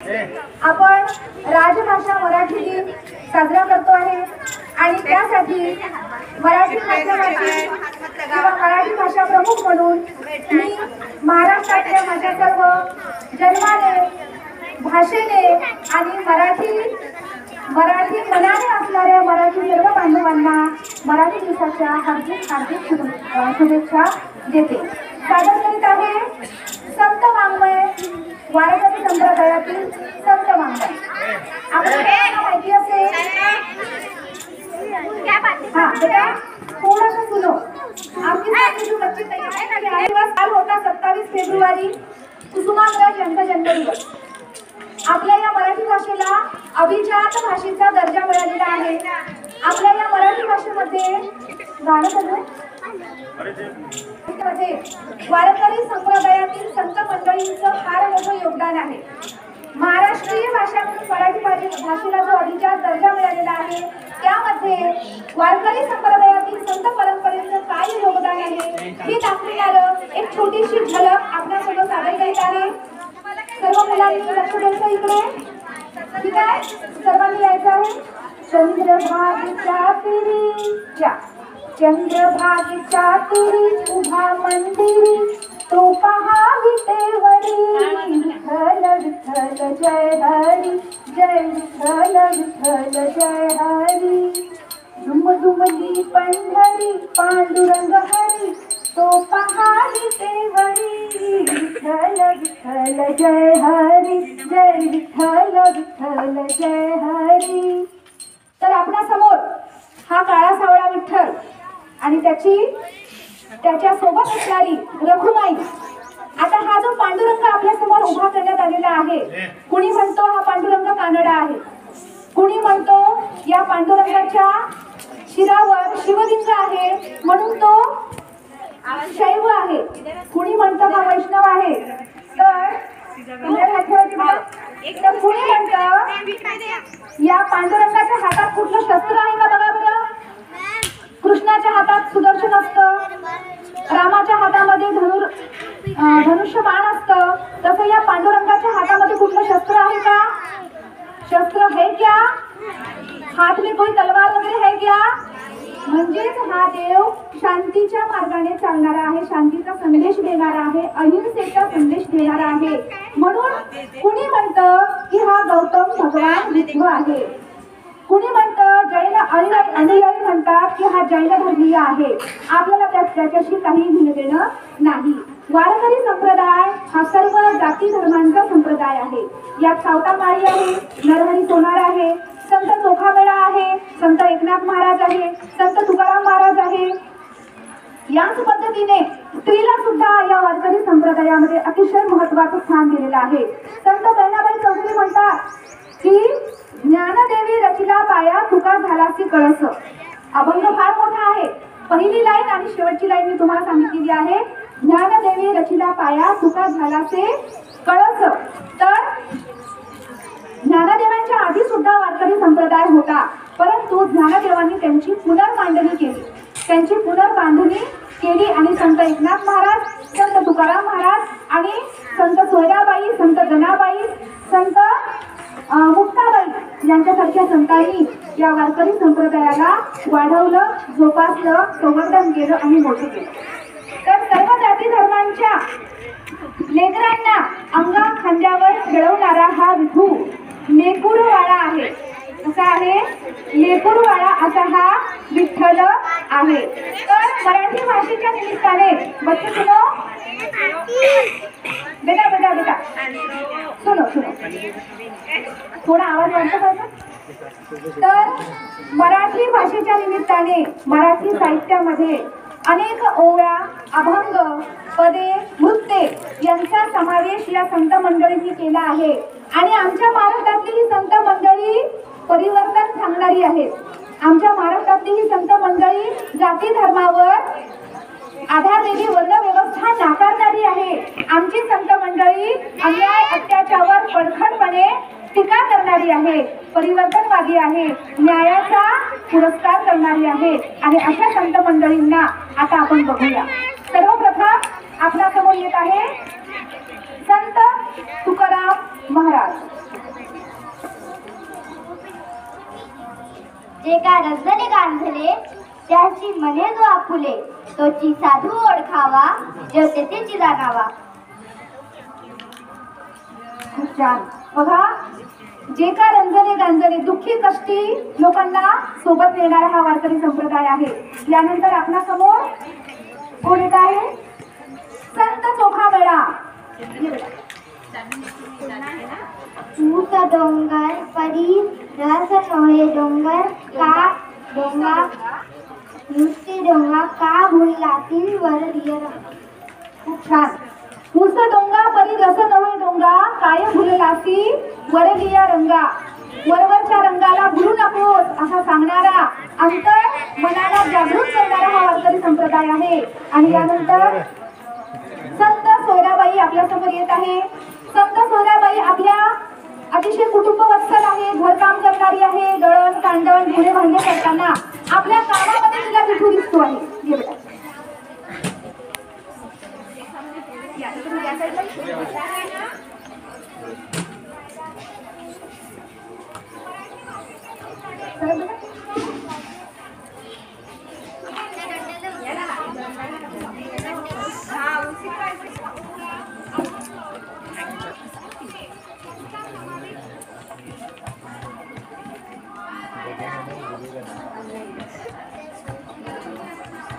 आपण राजभाषा मराठी दिन साजरा करतो आहे आणि त्यासाठी मराठी माध्यमातील किंवा मराठी भाषा प्रमुख म्हणून मी महाराष्ट्रातल्या माझ्या सर्व जन्माने भाषेने आणि मराठी मनाने असणाऱ्या मराठी सर्व बांधवांना मराठी दिवसाच्या हार्दिक हार्दिक शुभेच्छा देते। सादर करीत आहे संत वाङ्मय वारकरी संप्रदायातील संत वाङ्मय। आपल्याला माहिती असेल हाँ बेटा थोड़ा सा सुनो। आपके सामने जो बच्चे तैयार दिवस काल होता 27 फेब्रुवारी कुसुमाग्रज यांचा जन्मदिवस। आपल्या या मराठी भाषेला अभिजात भाषेचा दर्जा मिळालेला आहे। आपल्या या मराठी भाषेमध्ये वारकरी संप्रदायातील संत मंडळींचं फार मोठं योगदान आहे। महाराष्ट्रीय भाषा म्हणून मराठी भाषेला जो अभिजात दर्जा मिळालेला आहे त्यामध्ये वारकरी संप्रदायातील संत परंपरेचं काय योगदान आहे हे दाखवणारं एक छोटीशी झलक आपल्यासमोर सादर करीत आहे। सर्व मुलांनी लक्ष द्यायचं इकडे, ठीक आहे? सर्वांनी यायचं आहे। चंद्रभागेच्या तीरी चंद्रभागेच्या तीरी उभा मंदिरी तो पहा विटेवरी विठ्ठल विठ्ठल जय हरी जय विठ्ठल विठ्ठल जय हरी दुमदुमली पंढरी पांडुरंग हरी तो पहा विटेवरी विठ्ठल विठ्ठल जय हरी जय विठ्ठल विठ्ठल जय हरी। तर आपणासमोर हा काळा सावळा विठ्ठल आणि त्याच्या सोबत असणारी रखुमाई। आता हा जो पांडुरंग आपल्या समोर उभा करण्यात आलेला आहे, कुणी म्हणतो हा पांडुरंग कानडा आहे, कुणी म्हणतो या पांडुरंगाच्या शिरावर शिवलिंग आहे म्हणून तो शैव आहे, कुणी म्हणतो हा वैष्णव आहे। तर कुणी म्हणतं या पांडुरंगाच्या हातात कुठलं शस्त्र आहे का बघा बरं। कृष्णाच्या हातात सुदर्शन असतं, रामाच्या हातामध्ये धनुष्य बाण असतं, तसं या पांडुरंगाच्या हातामध्ये कुठलं शस्त्र आहे का? शस्त्र है क्या? हाथ में कोई तलवार वगैरे है क्या? म्हणजेच हा देव शांतीच्या मार्गाने चालणारा आहे, शांतीचा संदेश देणारा आहे, अहिंसेचा संदेश देणारा आहे। म्हणून कुणी म्हणतं की हा गौतम भगवान बुद्ध आहे, कुणी म्हणतं जैन अनुयायी म्हणतात की हा जैन धर्मीय आहे। आपल्याला त्याच्याशी काही घेणं देणं नाही। वारकरी संप्रदाय हा सर्व जाती धर्मांचा संप्रदाय आहे। यात सावता माळी आहे, नरहरी सोनार आहे, संत चोखामेळा आहे, संत एकनाथ महाराज आहे, संत तुकाराम महाराज आहे। याच पद्धतीने स्त्रीला सुद्धा या वारकरी संप्रदायामध्ये अतिशय महत्त्वाचं स्थान दिलेलं आहे। संत बहिणाबाई चौधरी म्हणतात की ज्ञानदेवी रचिला पाया तुका झालासी कळस। अभंग फार मोठा आहे। पहिली लाईन आणि शेवटची लाईन मी तुम्हाला सांगितलेली आहे। ज्ञानदेवी रचिला पाया तुका झालासे कळस। तर ज्ञानदेवांच्या आधी सुद्धा वारकरी संप्रदाय होता, परंतु ज्ञानदेवांनी त्यांची पुनर्मांडणी केली, त्यांची पुनर्बांधणी केली आणि संत एकनाथ महाराज, संत तुकाराम महाराज आणि संत सोयराबाई, संत जनाबाई, संत मुक्ताबाई यांच्यासारख्या संतांनी या वारकरी संप्रदायाला वाढवलं, जोपासलं, संवर्धन केलं आणि मोठं केलं। तर सर्व जाती धर्मांच्या लेकरांना अंगा खांद्यावर खेळवणारा हा विठू लेकुरवाळा आहे। कसा आहे? लेकुरवाळा असा हा विठ्ठल आहे। तर मराठी भाषेच्या निमित्ताने बच्चे सुनो बेटा बेटा बेटा सुनो थोडा आवाज वाढतो पाहिजे। तर मराठी भाषेच्या निमित्ताने मराठी साहित्यामध्ये अनेक ओव्या, अभंग, पदे, नृत्ये यांचा समावेश या संत मंडळींनी केला आहे आणि आमच्या महाराष्ट्रातली ही संत मंडळी परिवर्तन सांगणारी आहेत। आमच्या महाराष्ट्रातली ही संत मंडळी जाती धर्मावर आधारलेली वर्ण व्यवस्था नाकारणारी आहे। आमची संत मंडळी अन्याय अत्याचारावर कडकडपणे टीका करणारी आहे, परिवर्तनवादी आहे, न्यायाचा पुरस्कार करणारी आहे आणि अशा संत मंडळींना आता आपण बघूया। सर्वप्रथम आपल्या समोर येत आहे संत तुकाराम महाराज। जे काय रंजले गांधले त्याची मने जो आपुले तोची साधू ओळखावा जो तेथेची जाणावा. खूप छान. बघा, जे का रंजले गांजले दुःखी कष्टी लोकांना सोबत नेणारा हा वारकरी संप्रदाय आहे. यानंतर आपणासमोर कोण येत आहे? संत चोखा मेळा. ऊस डोंगर परी रस नोहे डोंगर का डोंगा नुसते डोंगा का भुललातील वर रियर. खूप छान. ऊस डोंगा परी रस नव्हे डोंगा काय भुललासी वरलिया रंगा. वरवरच्या रंगाला भुलू नकोस असा सांगणारा, अंतर मनाला जागृत करणारा हा वारकरी संप्रदाय आहे. आणि यानंतर संत सोयराबाई आपल्या समोर येत आहे. संत सोयराबाई आपल्या अतिशय कुटुंबवत्सल आहे, घरकाम करणारी आहे. दळण कांडण धुणे भांडे करताना आपल्या कामामध्ये तिला विठू दिसतो आहे. ये बेटा.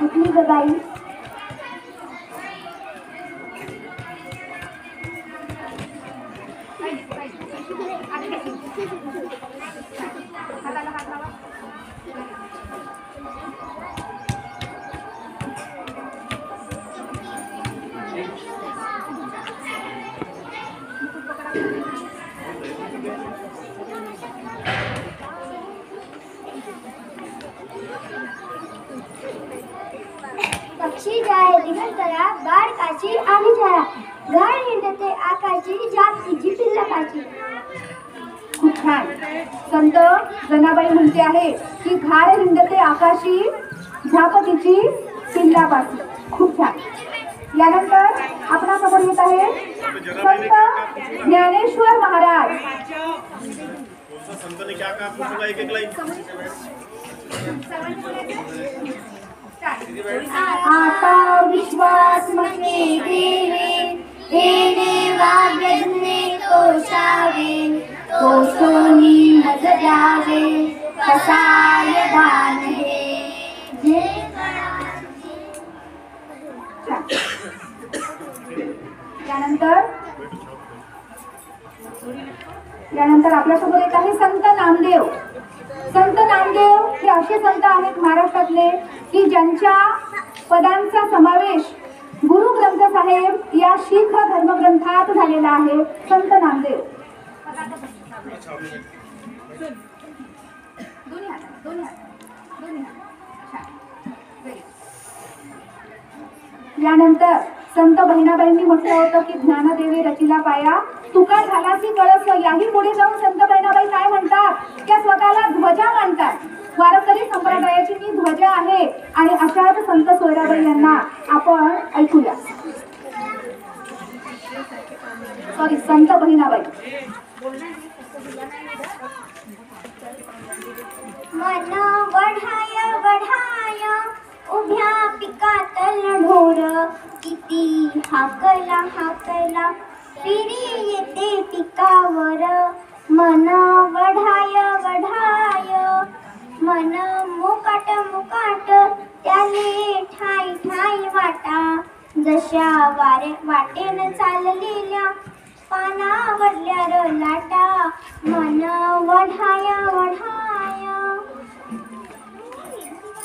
कुठली बाई? पक्षी जाय दिगंतरा गाड काची आम्ही झाला गाड हिंडते आकाशी जात तिची पिल्लकाची. खूप छान. संत जनाबाई म्हणते आहे की घाड हिंडते आकाशी झाप तिची पिल्लापाशी. खूप छान. यानंतर आपणासमोर येत आहे संत ज्ञानेश्वर महाराज. संत ने क्या कहा? पूछूंगा एक एक लाइन. आता विश्वास मने देवे येणे वाग्यज्ञे तोषावे तो सोनी मज द्यावे कसाय दान हे जे यानंतर आपल्यासोबत येत आहे संत नामदेव. संत नामदेव हे असे संत आहेत महाराष्ट्रातले की ज्यांच्या पदांचा समावेश गुरु ग्रंथ साहेब या शीख धर्मग्रंथात झालेला आहे. संत नामदेव. यानंतर संत बहिणाबाईंनी म्हटलं होतं की ज्ञानदेवे रचिला पाया तुका झालासी कळस. याही पुढे जाऊन संत बहिणाबाई काय म्हणतात? त्या स्वतःला ध्वजा मानतात. वारकरी संप्रदायाची मी ध्वजा आहे. आणि अशाच संत सोयराबाई यांना आपण ऐकूया. सॉरी, संत बहिणाबाई. मन वढाय वढाय उभ्या पिकातल ढोर किती हाकला हाकला फिरी येते पिकावर. मन वढाय वढाय मन मुकाट मुकाट त्याले ठाई ठाई वाटा. जशा वाटेन चाललेल्या पानावरल्या र लाटा. मन वढाय वढाय.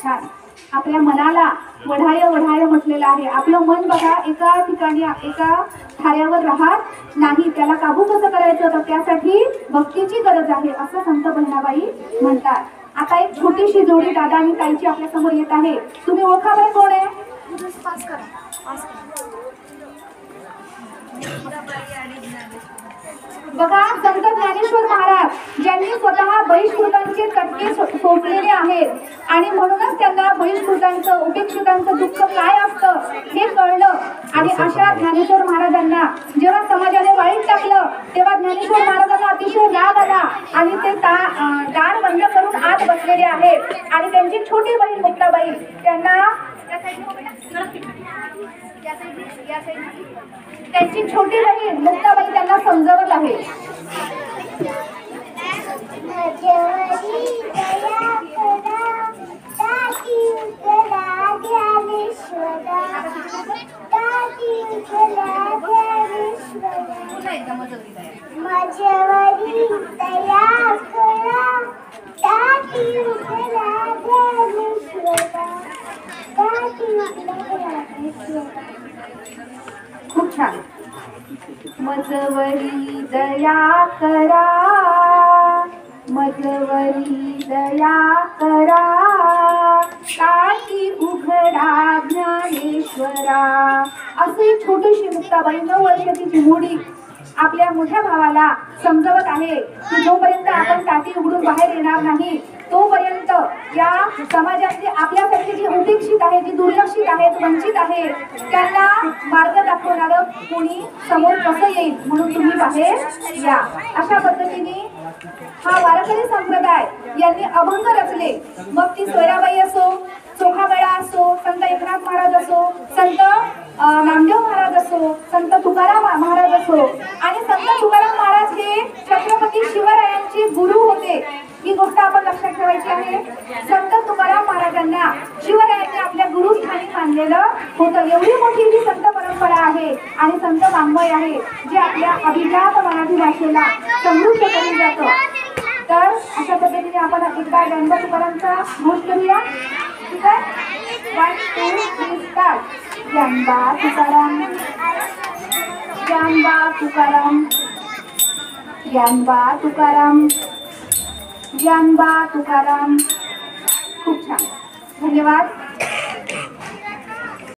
छान. आपल्या मनाला वढाय वढाय म्हटलेलं आहे. आपलं मन बघा एका ठिकाणी एका थाऱ्यावर राहत नाही. त्याला काबू कसं करायचं तर त्यासाठी भक्तीची गरज आहे असं संत बहिणाबाई म्हणतात. आता एक छोटीशी जोडी दादा आणि ताईची आपल्या समोर येत आहे. तुम्ही ओळखा बरं कोण आहे? बघा, संत ज्ञानेश्वर महाराज ज्यांनी स्वतः बहिष्कृतांचे कटके सोसलेले आहेत आणि म्हणूनच त्यांना बहिष्कृतांचं उपेक्षितांचं दुःख काय असतं हे कळलं. आणि अशा ज्ञानेश्वर महाराजांना जेव्हा समाजाने वाईट टाकलं तेव्हा ज्ञानेश्वर महाराजांना अतिशय राग आला आणि ते दार बंद करून आत बसलेले आहेत. आणि त्यांची छोटी बहीण मुक्ताबाई त्यांची छोटी बहीण मुक्ताबाई त्यांना समजवत आहे. खूप छान. मजवरी दया करा, मजवरी दया करा, ताटी उघडा ज्ञानेश्वरा. अशी छोटीशी मुक्ताबाई 9 वर्षाची चिमुरडी आपल्या मोठ्या भावाला समजवत आहे की जोपर्यंत आपण टाटी उघडून बाहेर येणार नाही तोपर्यंत या समाजातले आपल्यासाठी जी उपेक्षित आहे, जी दुर्लक्षित आहेत, वंचित आहे, त्यांना मार्ग दाखवणारं कोणी समोर कसं येईल म्हणून तुम्ही बाहेर या. अशा पद्धतीने हा वारकरी संप्रदाय यांनी अभंग रचले. मग ती सोयराबाई असो, चोखामेळा असो, संत एकनाथ महाराज असो, संत नामदेव महाराज असो, संत तुकाराम महाराज असो. आणि संत तुकाराम महाराज हे छत्रपती शिवरायांचे गुरु होते. ही गोष्ट आपण लक्षात ठेवायची आहे. संत तुकाराम महाराजांना शिवरायांनी आपल्या गुरुस्थानी मानलेलं होतं. एवढी मोठी ही संत परंपरा आहे आणि संत वाङ्मय आहे जे आपल्या अभिजात मराठी भाषेला समृद्ध करून जातं. तर अशा पद्धतीने आपण एकदा ज्ञानोबा तुकारामचा घोष करूया. ठीक आहे, 1 2 3 स्टार्ट. ज्ञानोबा तुकाराम, ज्ञानोबा तुकाराम, ज्ञानोबा तुकाराम, ज्ञानोबा तुकाराम. खूप छान, धन्यवाद.